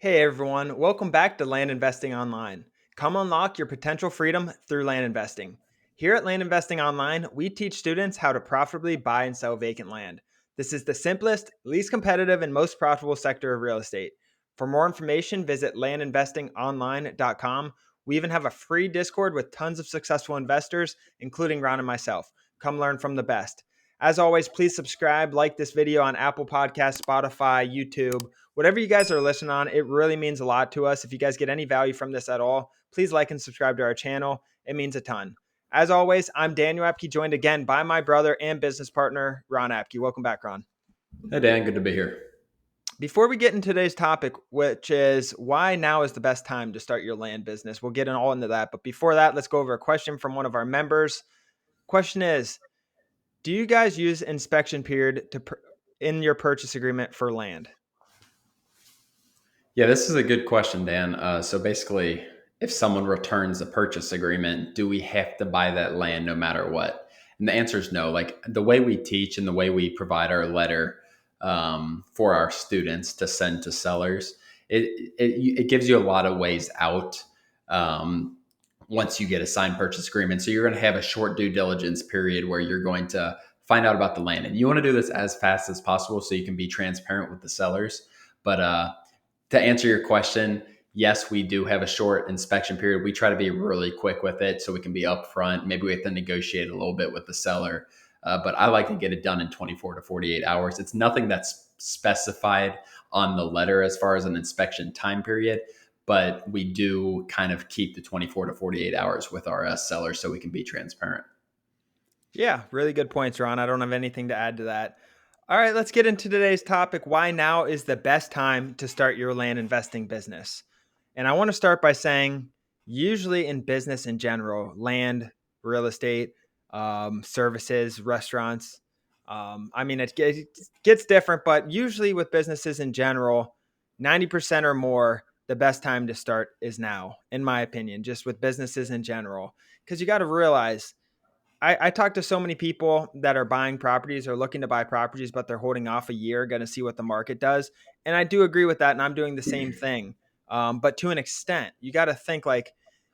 Hey everyone, welcome back to Land Investing Online. Come unlock your potential freedom through land investing. Here at Land Investing Online, we teach students how to profitably buy and sell vacant land. This is the simplest, least competitive, and most profitable sector of real estate. For more information, visit landinvestingonline.com. We even have a free Discord with tons of successful investors, including Ron and myself. Come learn from the best. As always, please subscribe, like this video on Apple Podcasts, Spotify, YouTube, whatever you guys are listening on. It really means a lot to us. If you guys get any value from this at all, please like and subscribe to our channel. It means a ton. As always, I'm Daniel Apke, joined again by my brother and business partner, Ron Apke. Welcome back, Ron. Hey, Dan, good to be here. Before we get into today's topic, which is why now is the best time to start your land business, we'll get all into that. But before that, let's go over a question from one of our members. Question is, do you guys use inspection period in your purchase agreement for land? Yeah, this is a good question, Dan. So basically, if someone returns a purchase agreement, do we have to buy that land no matter what? And the answer is no. Like the way we teach and the way we provide our letter for our students to send to sellers, it gives you a lot of ways out um, once you get a signed purchase agreement. So you're going to have a short due diligence period where you're going to find out about the land. And you want to do this as fast as possible so you can be transparent with the sellers. But to answer your question, yes, we do have a short inspection period. We try to be really quick with it so we can be upfront. Maybe we have to negotiate a little bit with the seller, but I like to get it done in 24 to 48 hours. It's nothing that's specified on the letter as far as an inspection time period, but we do kind of keep the 24 to 48 hours with our sellers so we can be transparent. Yeah, really good points, Ron. I don't have anything to add to that. All right, let's get into today's topic. Why now is the best time to start your land investing business? And I want to start by saying, usually in business in general, land, real estate, services, restaurants, I mean, it gets different, but usually with businesses in general, 90% or more, the best time to start is now, in my opinion, just with businesses in general. Because you got to realize, I talk to so many people that are buying properties or looking to buy properties, but they're holding off a year, going to see what the market does. And I do agree with that. And I'm doing the same thing. But to an extent, you got to think like,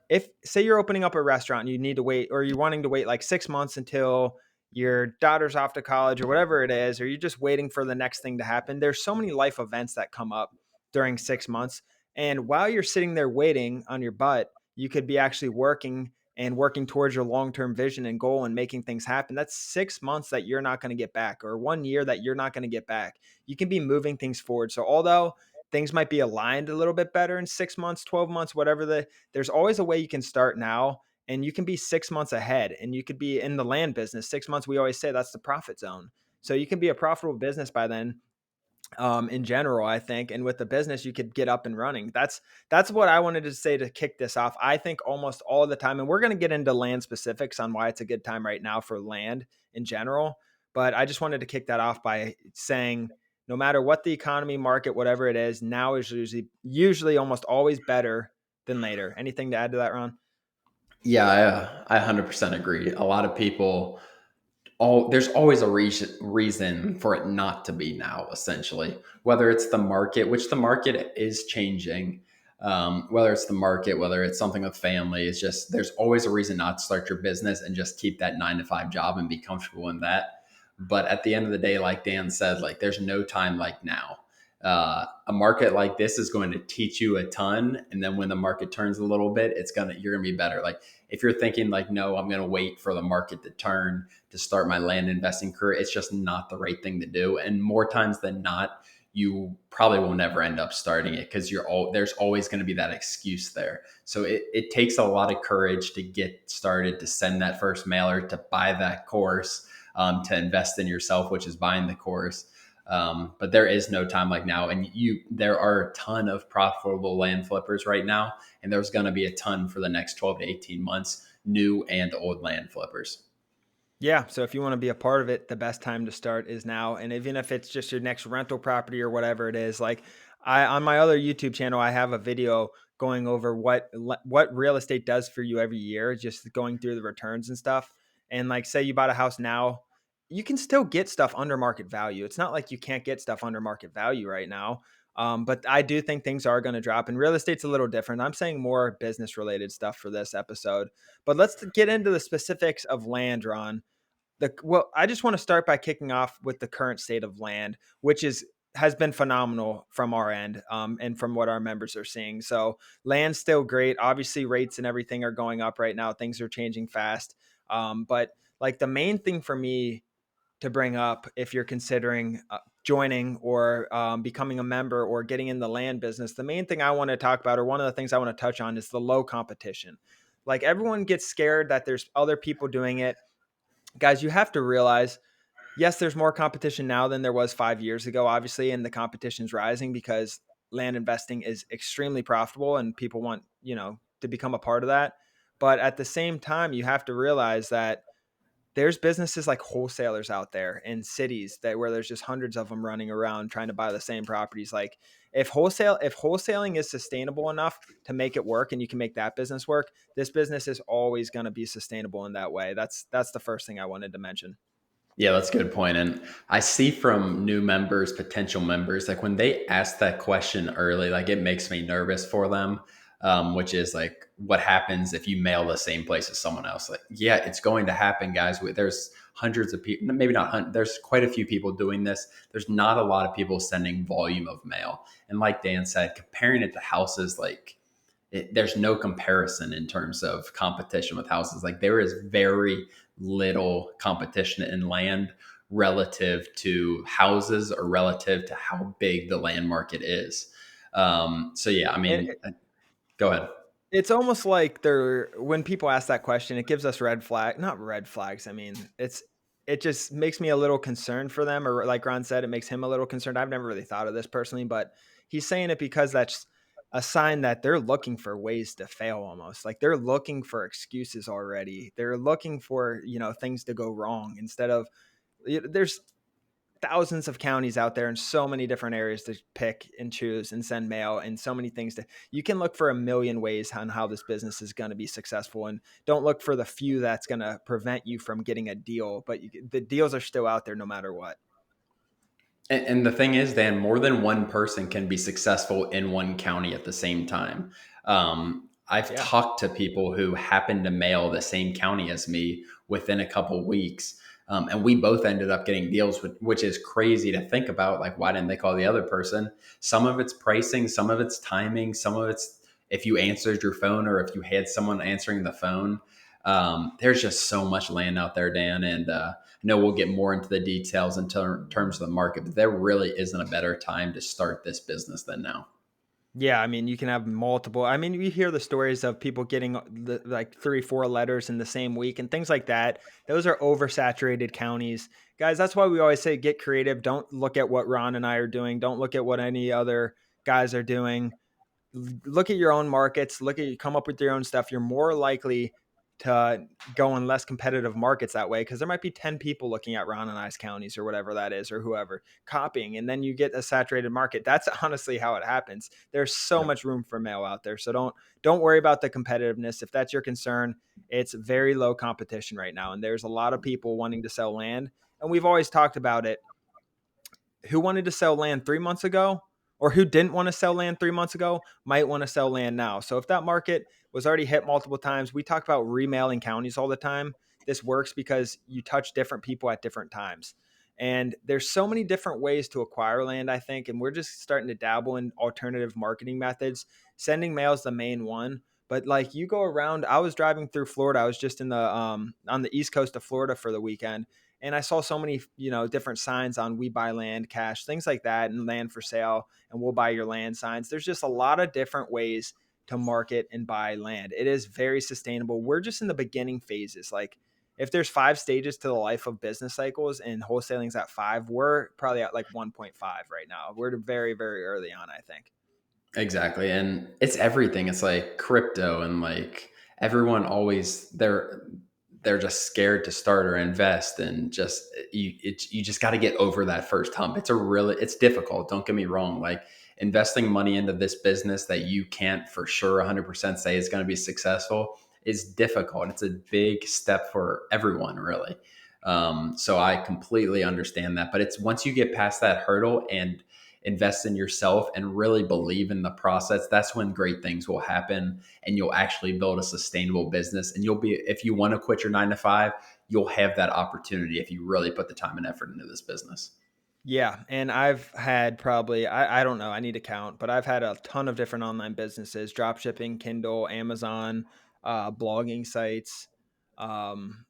if say you're opening up a restaurant and you need to wait, or you're wanting to wait like 6 months until your daughter's off to college or whatever it is, or you're just waiting for the next thing to happen. There's so many life events that come up during 6 months. And while you're sitting there waiting on your butt, you could be actually working and working towards your long-term vision and goal and making things happen. That's 6 months that you're not going to get back, or 1 year that you're not going to get back. You can be moving things forward. So although things might be aligned a little bit better in 6 months, 12 months, whatever there's always a way you can start now, and you can be 6 months ahead, and you could be in the land business. 6 months, we always say that's the profit zone. So you can be a profitable business by then, in general, I think. And with the business, you could get up and running. That's what I wanted to say to kick this off. I think almost all the time, and we're going to get into land specifics on why it's a good time right now for land in general. But I just wanted to kick that off by saying, no matter what the economy, market, whatever it is, now is usually almost always better than later. Anything to add to that, Ron? Yeah, I 100% agree. A lot of people there's always a reason for it not to be now, essentially, whether it's the market, which the market is changing, whether it's the market, whether it's something with family. It's just there's always a reason not to start your business and just keep that 9 to 5 job and be comfortable in that. But at the end of the day, like Dan said, like there's no time like now. A market like this is going to teach you a ton, and then when the market turns a little bit, you're gonna be better. Like if you're thinking like, no, I'm gonna wait for the market to turn to start my land investing career, it's just not the right thing to do. And more times than not, you probably will never end up starting it because there's always going to be that excuse there. So it takes a lot of courage to get started, to send that first mailer, to buy that course, to invest in yourself, which is buying the course. But there is no time like now. And there are a ton of profitable land flippers right now. And there's going to be a ton for the next 12 to 18 months, new and old land flippers. Yeah. So if you want to be a part of it, the best time to start is now. And even if it's just your next rental property or whatever it is, like on my other YouTube channel, I have a video going over what real estate does for you every year, just going through the returns and stuff. And like, say you bought a house now, you can still get stuff under market value. It's not like you can't get stuff under market value right now. But I do think things are going to drop, and real estate's a little different. I'm saying more business related stuff for this episode. But let's get into the specifics of land, Ron. I just want to start by kicking off with the current state of land, which has been phenomenal from our end, and from what our members are seeing. So land's still great. Obviously, rates and everything are going up right now. Things are changing fast. But like the main thing for me to bring up, if you're considering joining or becoming a member or getting in the land business, the main thing I want to talk about, or one of the things I want to touch on, is the low competition. Like everyone gets scared that there's other people doing it. Guys, you have to realize, yes, there's more competition now than there was 5 years ago, obviously, and the competition's rising because land investing is extremely profitable and people want, to become a part of that. But at the same time, you have to realize that there's businesses like wholesalers out there in cities that where there's just hundreds of them running around trying to buy the same properties. Like if wholesaling is sustainable enough to make it work and you can make that business work, this business is always going to be sustainable in that way. That's the first thing I wanted to mention. Yeah, that's a good point. And I see from new members, potential members, like when they ask that question early, like it makes me nervous for them, which is like, what happens if you mail the same place as someone else? Like, yeah, it's going to happen, guys. There's hundreds of people, maybe not hundreds, there's quite a few people doing this. There's not a lot of people sending volume of mail. And like Dan said, comparing it to houses, like there's no comparison in terms of competition with houses. Like there is very little competition in land relative to houses or relative to how big the land market is. So yeah, I And mean, go ahead. it's almost like when people ask that question, it gives us not red flags. I mean, it just makes me a little concerned for them, or like Ron said, it makes him a little concerned. I've never really thought of this personally, but he's saying it because that's a sign that they're looking for ways to fail almost. Like they're looking for excuses already. They're looking for, things to go wrong instead of there's thousands of counties out there and so many different areas to pick and choose and send mail and so many things you can look for a million ways on how this business is going to be successful, and don't look for the few that's going to prevent you from getting a deal, but the deals are still out there no matter what. And the thing is, Dan, more than one person can be successful in one county at the same time. I've Yeah. talked to people who happen to mail the same county as me within a couple weeks. And we both ended up getting deals, which is crazy to think about. Like, why didn't they call the other person? Some of it's pricing, some of it's timing, some of it's if you answered your phone or if you had someone answering the phone. There's just so much land out there, Dan. And I know we'll get more into the details in terms of the market, but there really isn't a better time to start this business than now. Yeah, I mean, you can have multiple. I mean, we hear the stories of people getting like 3, 4 letters in the same week and things like that. Those are oversaturated counties. Guys, that's why we always say get creative. Don't look at what Ron and I are doing. Don't look at what any other guys are doing. Look at your own markets. Come up with your own stuff. You're more likely to go in less competitive markets that way because there might be 10 people looking at Ron and I's counties or whatever that is, or whoever copying, and then you get a saturated market. That's honestly how it happens. There's so Yep. much room for mail out there. So don't worry about the competitiveness. If that's your concern, it's very low competition right now. And there's a lot of people wanting to sell land. And we've always talked about it. Who wanted to sell land 3 months ago, or who didn't want to sell land 3 months ago might want to sell land now. So if that market was already hit multiple times, we talk about remailing counties all the time. This works because you touch different people at different times. And there's so many different ways to acquire land, I think. And we're just starting to dabble in alternative marketing methods. Sending mail is the main one. But like you go around, I was driving through Florida. I was just in the on the east coast of Florida for the weekend, and I saw so many, different signs on "We buy land cash," things like that, and land for sale, and "We'll buy your land" signs. There's just a lot of different ways to market and buy land. It is very sustainable. We're just in the beginning phases. Like if there's 5 stages to the life of business cycles and wholesaling's at 5, we're probably at like 1.5 right now. We're very, very early on, I think. Exactly. And it's everything. It's like crypto and like everyone always they're just scared to start or invest and just you just got to get over that first hump. It's difficult, don't get me wrong. Like investing money into this business that you can't for sure 100% say is going to be successful is difficult. It's a big step for everyone really. So I completely understand that, but it's once you get past that hurdle and invest in yourself and really believe in the process, that's when great things will happen and you'll actually build a sustainable business. And you'll be, if you want to quit your 9 to 5, you'll have that opportunity if you really put the time and effort into this business. Yeah, and I've had probably I don't know, I need to count, but I've had a ton of different online businesses, drop shipping, Kindle, Amazon, blogging sites, um,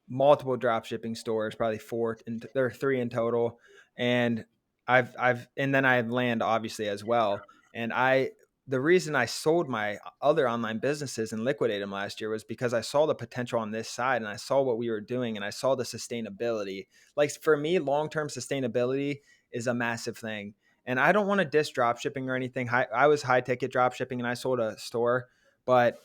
multiple drop shipping stores, probably four, and there are three in total. And and then I have land obviously as well. And the reason I sold my other online businesses and liquidated them last year was because I saw the potential on this side and I saw what we were doing and I saw the sustainability. Like for me, long-term sustainability is a massive thing. And I don't want to diss drop shipping or anything. I was high ticket drop shipping and I sold a store, but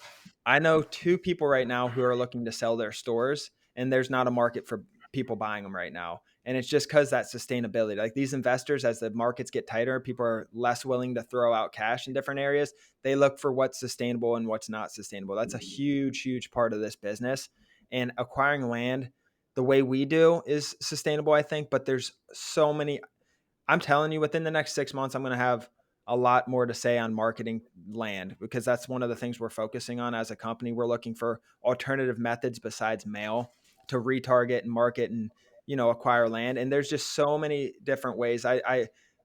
I know two people right now who are looking to sell their stores and there's not a market for people buying them right now. And it's just because that sustainability, like these investors, as the markets get tighter, people are less willing to throw out cash in different areas. They look for what's sustainable and what's not sustainable. That's a huge, huge part of this business. And acquiring land the way we do is sustainable, I think. But there's so many, I'm telling you, within the next 6 months, I'm going to have a lot more to say on marketing land because that's one of the things we're focusing on as a company. We're looking for alternative methods besides mail to retarget and market and acquire land. And there's just so many different ways.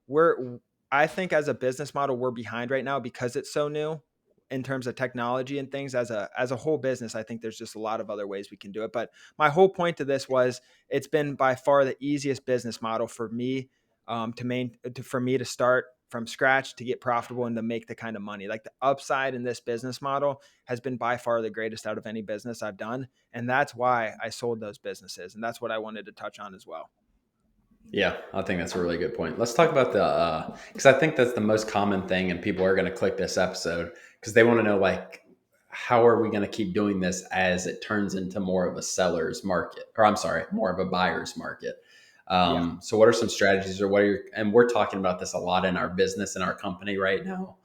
We're I think as a business model we're behind right now because it's so new in terms of technology and things. As a whole business, I think there's just a lot of other ways we can do it. But my whole point to this was it's been by far the easiest business model for me for me to start from scratch to get profitable and to make the kind of money. Like the upside in this business model has been by far the greatest out of any business I've done. And that's why I sold those businesses. And that's what I wanted to touch on as well. Yeah, I think that's a really good point. Let's talk about the because I think that's the most common thing, and people are going to click this episode because they want to know like how are we going to keep doing this as it turns into more of a seller's market, or I'm sorry, more of a buyer's market. Yeah. So what are some strategies, or what are your, and we're talking about this a lot in our business and our company right now,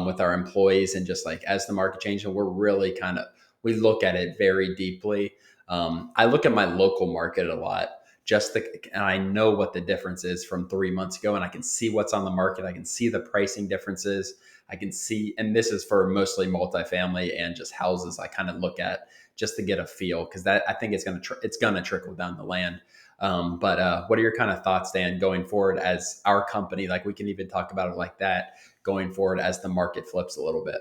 with our employees, and just like as the market changes, we're really kind of, we look at it very deeply. I look at my local market a lot, and I know what the difference is from 3 months ago, and I can see what's on the market. I can see the pricing differences. I can see, and this is for mostly multifamily and just houses. I kind of look at just to get a feel, because that, I think it's gonna trickle down the land. But what are your kind of thoughts, Dan, going forward as our company? Like we can even talk about it like that going forward as the market flips a little bit.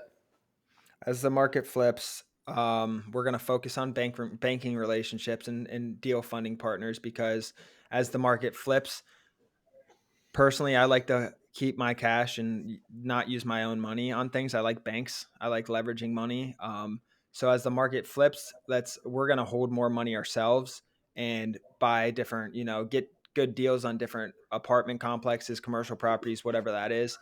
As the market flips, we're going to focus on banking relationships and deal funding partners because as the market flips, personally, I like to keep my cash and not use my own money on things. I like banks. I like leveraging money. So as the market flips, we're going to hold more money ourselves and buy different, get good deals on different apartment complexes, commercial properties, whatever that is.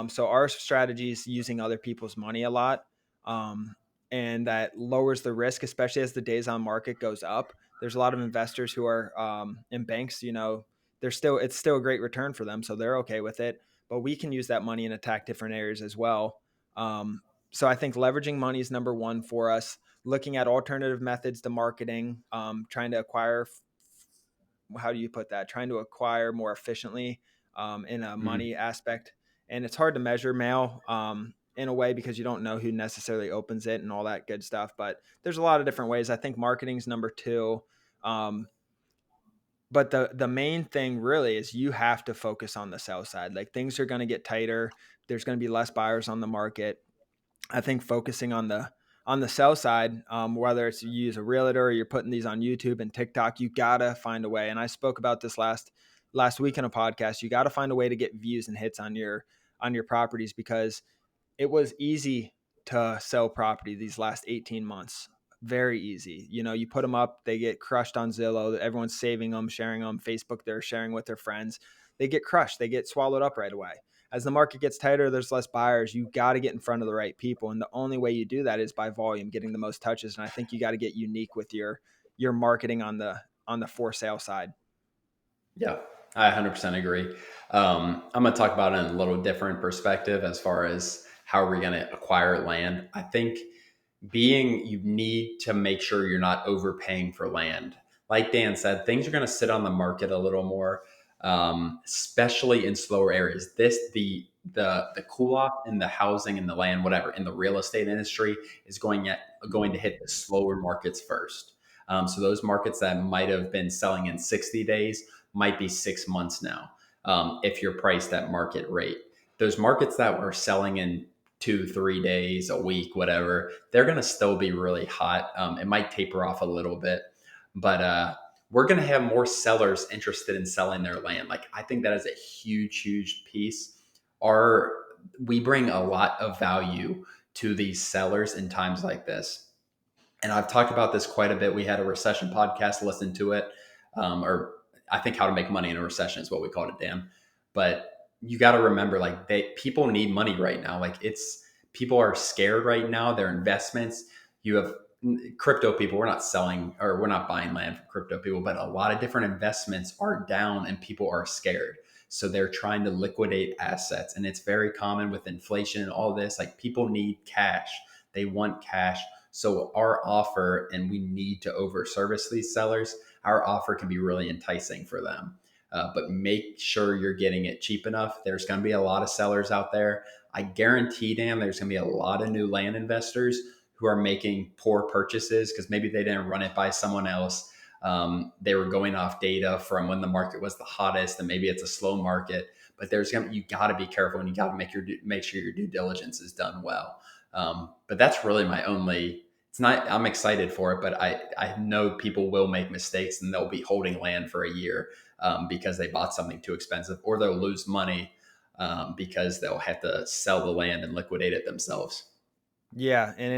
So our strategy is using other people's money a lot. Um, and that lowers the risk, especially as the days on market goes up. There's a lot of investors who are in banks, it's still a great return for them, so they're okay with it. But we can use that money and attack different areas as well. So I think leveraging money is number one for us. Looking at alternative methods to marketing, trying to acquire. How do you put that? Trying to acquire more efficiently in a Mhm. money aspect, and it's hard to measure mail in a way because you don't know who necessarily opens it and all that good stuff. But there's a lot of different ways. I think marketing is number two. Um, but the main thing really is you have to focus on the sell side. Like things are going to get tighter. There's going to be less buyers on the market. I think focusing on the sell side, whether it's you use a realtor or you're putting these on YouTube and TikTok, you gotta find a way. And I spoke about this last week in a podcast. You got to find a way to get views and hits on your properties because it was easy to sell property these last 18 months. Very easy. You put them up, they get crushed on Zillow. Everyone's saving them, sharing them. Facebook, they're sharing with their friends. They get crushed. They get swallowed up right away. As the market gets tighter, there's less buyers. You got to get in front of the right people. And the only way you do that is by volume, getting the most touches. And I think you got to get unique with your marketing on the for sale side. Yeah, I 100% agree. I'm going to talk about it in a little different perspective as far as how we're going to acquire land. I think you need to make sure you're not overpaying for land. Like Dan said, things are going to sit on the market a little more. especially in slower areas. The cool off in the housing and the land, whatever, in the real estate industry is going to hit the slower markets first. So those markets that might have been selling in 60 days might be 6 months now, if you're priced at market rate. Those markets that were selling in 2, 3 days, a week, whatever, they're going to still be really hot. It might taper off a little bit, but we're going to have more sellers interested in selling their land. Like, I think that is a huge, huge piece. Our We bring a lot of value to these sellers in times like this. And I've talked about this quite a bit. We had a recession podcast, listen to it. Or I think How to Make Money in a Recession is what we called it, Dan. But you got to remember, like, people need money right now. Like, people are scared right now. Their investments. You have crypto people. We're not selling or we're not buying land from crypto people, but a lot of different investments are down and people are scared. So they're trying to liquidate assets, and it's very common with inflation and all this. Like, people need cash. They want cash. So our offer, and we need to over service these sellers, our offer can be really enticing for them. But make sure you're getting it cheap enough. There's going to be a lot of sellers out there. I guarantee, Dan, there's going to be a lot of new land investors who are making poor purchases because maybe they didn't run it by someone else. They were going off data from when the market was the hottest, and maybe it's a slow market. But you got to be careful, and you got to make sure your due diligence is done well. But that's really my only. It's not. I'm excited for it, but I know people will make mistakes and they'll be holding land for a year because they bought something too expensive, or they'll lose money because they'll have to sell the land and liquidate it themselves. Yeah, and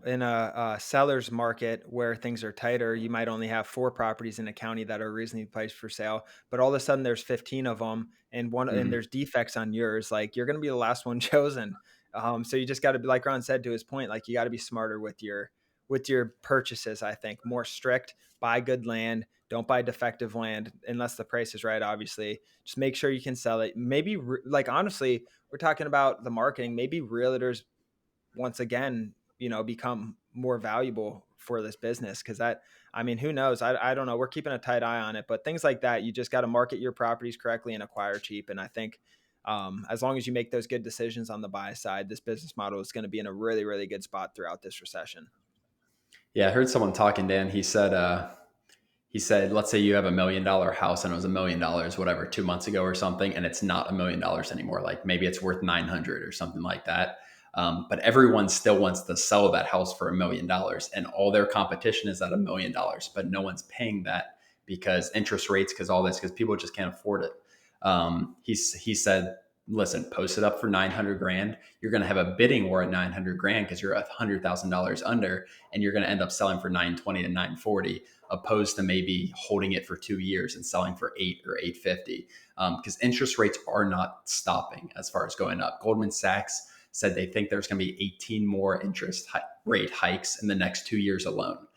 in a seller's market where things are tighter, you might only have 4 properties in a county that are reasonably priced for sale, but all of a sudden there's 15 of them, and Mhm. there's defects on yours. Like, you're going to be the last one chosen. So you just got to be, like Ron said, to his point, like, you got to be smarter with your purchases. I think more strict. Buy good land. Don't buy defective land unless the price is right. Obviously, just make sure you can sell it. Maybe like, honestly, we're talking about the marketing. Maybe realtors once again, become more valuable for this business. Cause I mean, who knows? I don't know. We're keeping a tight eye on it, but things like that, you just got to market your properties correctly and acquire cheap. And I think, as long as you make those good decisions on the buy side, this business model is going to be in a really, really good spot throughout this recession. Yeah, I heard someone talking, Dan. He said, let's say you have $1 million house and it was $1 million, whatever, 2 months ago or something, and it's not $1 million anymore. Like, maybe it's worth 900 or something like that. But everyone still wants to sell that house for $1 million, and all their competition is at $1 million, but no one's paying that because interest rates, because all this, because people just can't afford it. He said, listen, post it up for 900 grand. You're going to have a bidding war at 900 grand because you're $100,000 under, and you're going to end up selling for 920 to 940, opposed to maybe holding it for 2 years and selling for 8 or 850. Because interest rates are not stopping as far as going up. Goldman Sachs said they think there's going to be 18 more rate hikes in the next 2 years alone.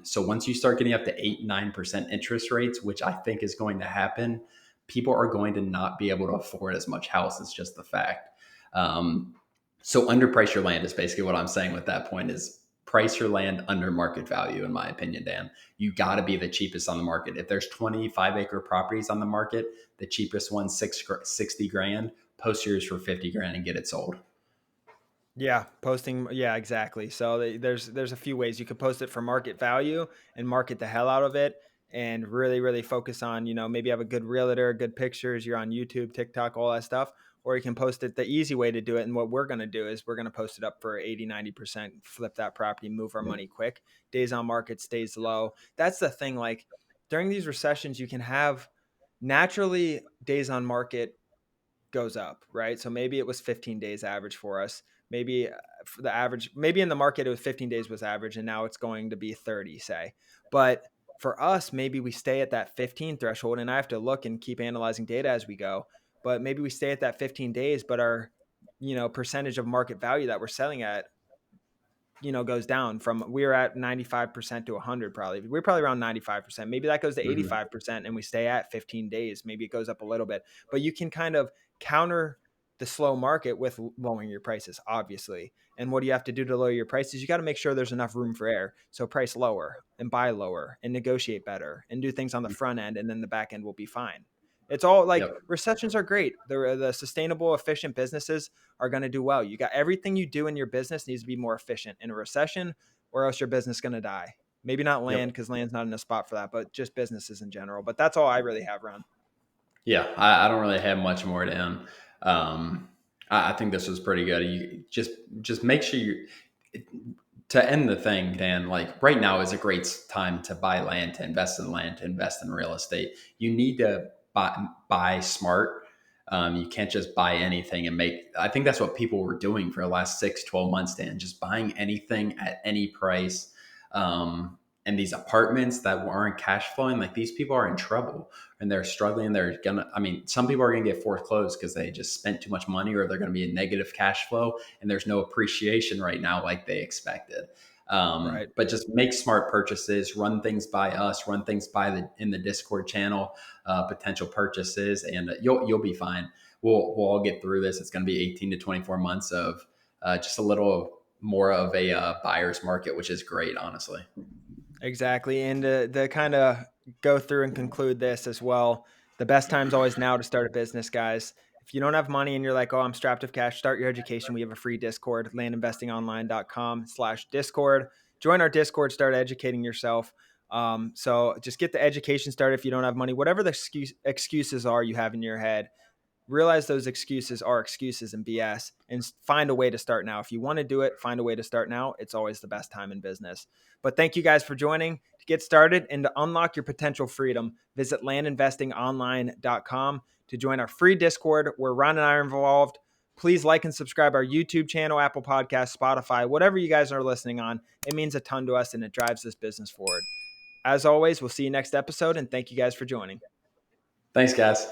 So once you start getting up to 8, 9% interest rates, which I think is going to happen, people are going to not be able to afford as much house. It's just the fact. Um, so underprice your land is basically what I'm saying with that point, is price your land under market value, in my opinion, Dan. You got to be the cheapest on the market. If there's 25-acre properties on the market, the cheapest one, 60 grand, post yours for 50 grand and get it sold. Yeah, posting. Yeah, exactly. So there's a few ways you could post it for market value and market the hell out of it, and really really focus on, maybe have a good realtor, good pictures. You're on YouTube, TikTok, all that stuff. Or you can post it the easy way to do it. And what we're going to do is we're going to post it up for 80-90%, flip that property, move our money quick. Days on market stays low. That's the thing. Like, during these recessions, you can have naturally days on market goes up, right? So maybe it was 15 days average for us. Maybe for the average, maybe in the market it was 15 days was average, and now it's going to be 30, say. But for us, maybe we stay at that 15 threshold, and I have to look and keep analyzing data as we go. But maybe we stay at that 15 days, but our, percentage of market value that we're selling at, goes down from, we were at 95% to 100. Probably we're probably around 95%. Maybe that goes to Mhm. 85% and we stay at 15 days. Maybe it goes up a little bit, but you can kind of counter the slow market with lowering your prices, obviously. And what do you have to do to lower your prices? You got to make sure there's enough room for air. So price lower and buy lower and negotiate better and do things on the front end, and then the back end will be fine. It's all like Yep. recessions are great. The sustainable, efficient businesses are going to do well. You got everything you do in your business needs to be more efficient in a recession, or else your business is going to die. Maybe not land Yep. because land's not in a spot for that, but just businesses in general. But that's all I really have, Ron. Yeah. I don't really have much more down. I think this was pretty good. You just make sure you to end the thing, Dan, like right now is a great time to buy land, to invest in land, to invest in real estate. You need to buy smart. You can't just buy anything and make, I think that's what people were doing for the last 6, 12 months, Dan, just buying anything at any price. And these apartments that aren't cash flowing, like these people are in trouble and they're struggling. I mean, some people are going to get foreclosed because they just spent too much money, or they're going to be in negative cash flow and there's no appreciation right now like they expected. Right. But just make smart purchases, run things by us, run things in the Discord channel, potential purchases, and you'll be fine. We'll all get through this. It's going to be 18 to 24 months of just a little more of a buyer's market, which is great, honestly. Exactly. And to kind of go through and conclude this as well, the best time's always now to start a business, guys. If you don't have money and you're like, oh, I'm strapped with cash, start your education. We have a free Discord, landinvestingonline.com/Discord. Join our Discord, start educating yourself. So just get the education started if you don't have money. Whatever the excuses are you have in your head, realize those excuses are excuses and BS, and find a way to start now. If you want to do it, find a way to start now. It's always the best time in business. But thank you guys for joining. To get started and to unlock your potential freedom, visit landinvestingonline.com to join our free Discord where Ron and I are involved. Please like and subscribe our YouTube channel, Apple Podcasts, Spotify, whatever you guys are listening on. It means a ton to us and it drives this business forward. As always, we'll see you next episode, and thank you guys for joining. Thanks, guys.